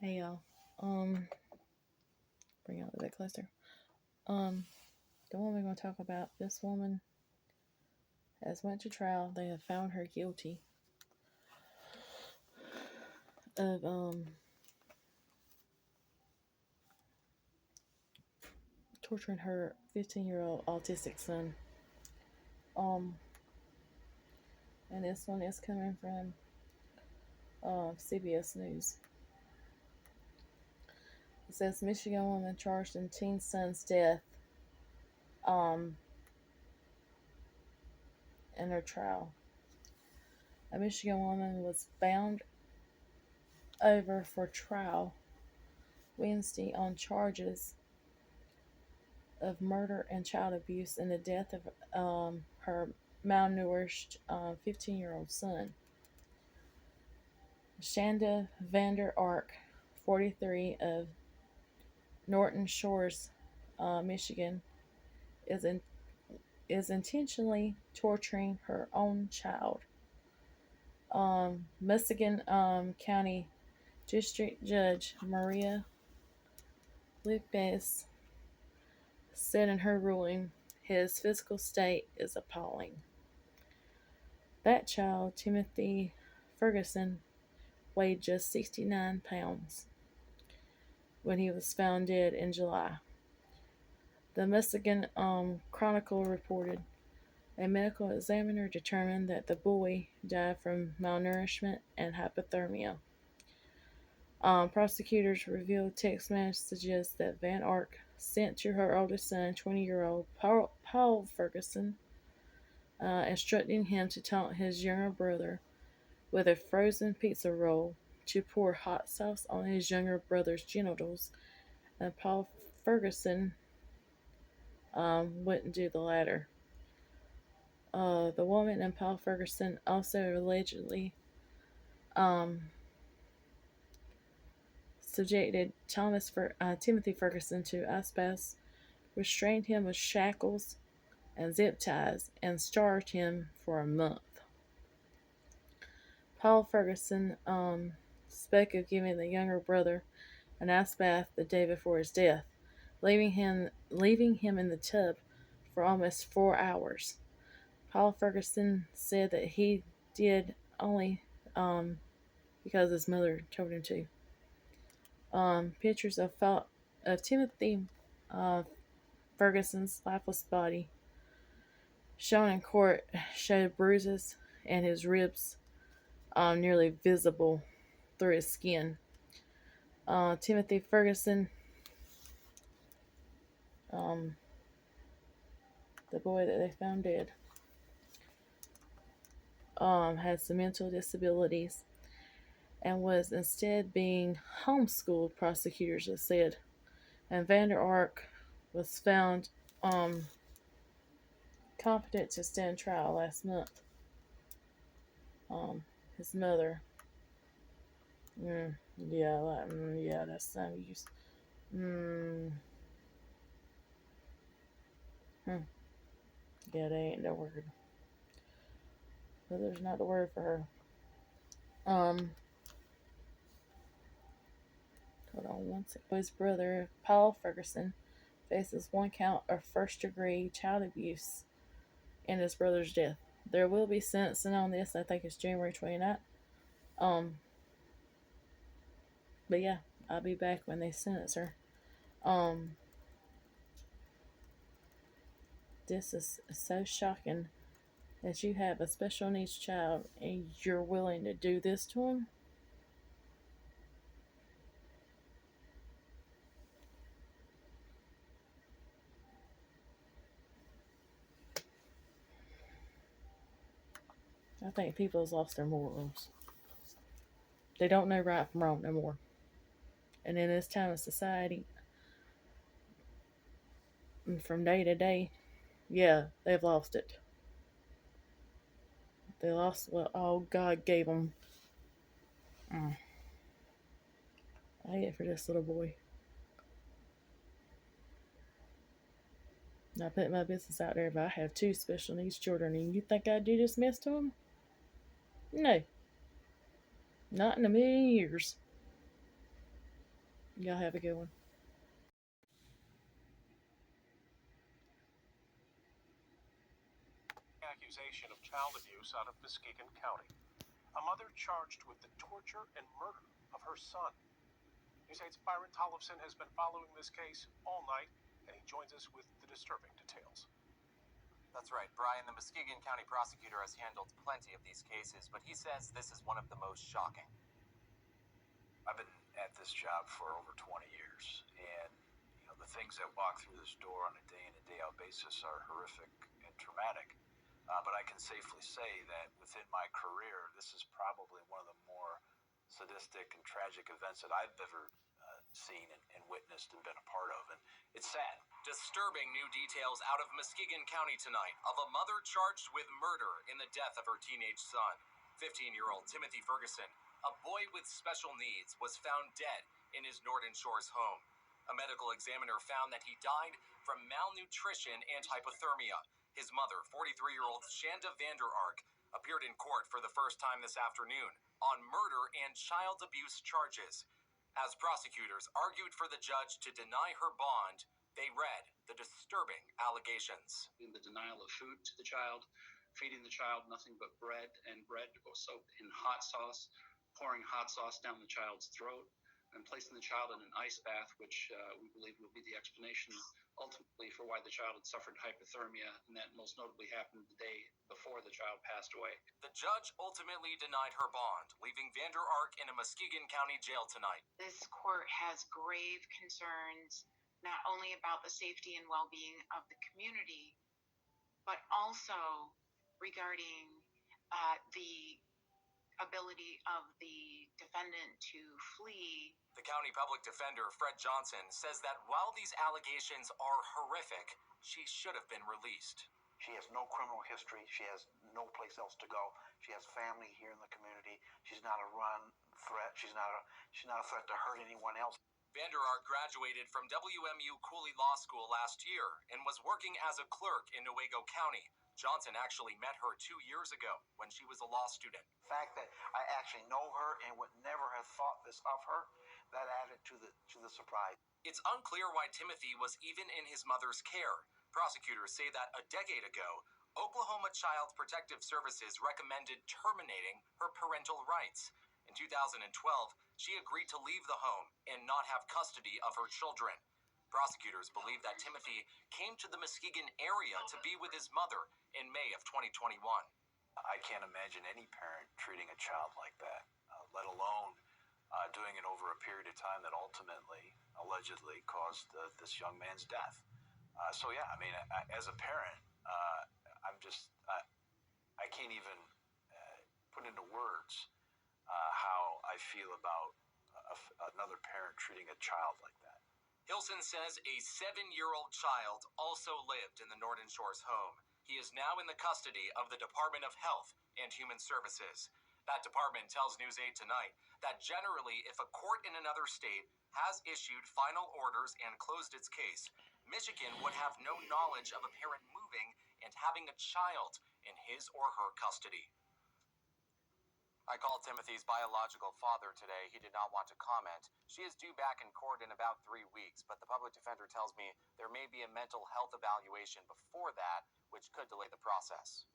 Hey y'all. Um, bring it a little bit closer. Um, the one we're gonna talk about, this woman has went to trial. They have found her guilty of torturing her 15-year-old autistic son. Um, and this one is coming from CBS News. It says Michigan woman charged in teen son's death um in her trial. A Michigan woman was bound over for trial Wednesday on charges of murder and child abuse and the death of her malnourished 15-year-old son. Shanda Vander Ark, 43, of Norton Shores, Michigan, is intentionally torturing her own child. Muskegon County District Judge Maria Lupes said in her ruling, his physical state is appalling. That child, Timothy Ferguson, weighed just 69 pounds when he was found dead in July. The Muskegon Chronicle reported a medical examiner determined that the boy died from malnourishment and hypothermia. Prosecutors revealed text messages that Van Ark sent to her oldest son, 20-year-old Paul Ferguson, instructing him to taunt his younger brother with a frozen pizza roll, to pour hot sauce on his younger brother's genitals, and Paul Ferguson wouldn't do the latter. The woman and Paul Ferguson also allegedly um, subjected Timothy Ferguson to ice baths, restrained him with shackles and zip ties, and starved him for a month. Paul Ferguson spoke of giving the younger brother an ice bath the day before his death, leaving him in the tub for almost 4 hours. Paul Ferguson said that he did only because his mother told him to. Pictures of Timothy uh, Ferguson's lifeless body shown in court showed bruises and his ribs nearly visible through his skin. Timothy Ferguson, um, the boy that they found dead, had some mental disabilities and was instead being homeschooled, prosecutors have said. And Vander Ark was found competent to stand trial last month. His mother, yeah, that's some use. Mm, hmm, yeah, they ain't no word. But there's not the word for her. Um, Hold on one second. His brother, Paul Ferguson, faces one count of first-degree child abuse in his brother's death. There will be sentencing on this. I think it's January 29th. Um, but yeah, I'll be back when they sentence her. Um, this is so shocking that you have a special needs child and you're willing to do this to him. I think people have lost their morals. They don't know right from wrong no more. And in this time of society, from day to day, yeah, they've lost it. They lost what all God gave them. Mm. I hate it for this little boy. I put my business out there, but I have two special needs children, and you think I'd do this mess to them? No, not in a million years. Y'all have a good one. Accusation of child abuse out of Muskegon County. A mother charged with the torture and murder of her son. News 8's Byron Tollefson has been following this case all night, and he joins us with the disturbing details. That's right, Brian. The Muskegon County prosecutor has handled plenty of these cases, but he says this is one of the most shocking. I've been at this job for over 20 years, and the things that walk through this door on a day in and day out basis are horrific and traumatic. But I can safely say that within my career, this is probably one of the more sadistic and tragic events that I've ever seen and witnessed and been a part of, and it's sad. Disturbing new details out of Muskegon County tonight of a mother charged with murder in the death of her teenage son. 15-year-old Timothy Ferguson, a boy with special needs, was found dead in his Norton Shores home. A medical examiner found that he died from malnutrition and hypothermia. His mother, 43-year-old Shanda Vander Ark, appeared in court for the first time this afternoon on murder and child abuse charges. As prosecutors argued for the judge to deny her bond, they read the disturbing allegations. In the denial of food to the child, feeding the child nothing but bread, and bread soaked in hot sauce, pouring hot sauce down the child's throat, and placing the child in an ice bath, which we believe will be the explanation ultimately for why the child had suffered hypothermia, and that most notably happened the day before the child passed away. The judge ultimately denied her bond, leaving Vander Ark in a Muskegon County jail tonight. This court has grave concerns not only about the safety and well-being of the community, but also regarding the ability of the defendant to flee. The county public defender, Fred Johnson, says that while these allegations are horrific, she should have been released. She has no criminal history. She has no place else to go. She has family here in the community. She's not a run threat. She's not a threat to hurt anyone else. Vander Ark graduated from WMU Cooley Law School last year and was working as a clerk in Newaygo County. Johnson actually met her 2 years ago when she was a law student. The fact that I actually know her and would never have thought this of her, that added to the surprise. It's unclear why Timothy was even in his mother's care. Prosecutors say that a decade ago, Oklahoma Child Protective Services recommended terminating her parental rights. In 2012, she agreed to leave the home and not have custody of her children. Prosecutors believe that Timothy came to the Muskegon area to be with his mother in May of 2021. I can't imagine any parent treating a child like that, let alone doing it over a period of time that ultimately, allegedly, caused this young man's death. So yeah, I mean, as a parent, I can't even put into words how I feel about another parent treating a child like that. Hilson says a 7-year-old child also lived in the Norton Shores home. He is now in the custody of the Department of Health and Human Services. That department tells News 8 tonight that generally, if a court in another state has issued final orders and closed its case, Michigan would have no knowledge of a parent moving and having a child in his or her custody. I called Timothy's biological father today. He did not want to comment. She is due back in court in about 3 weeks, but the public defender tells me there may be a mental health evaluation before that, which could delay the process.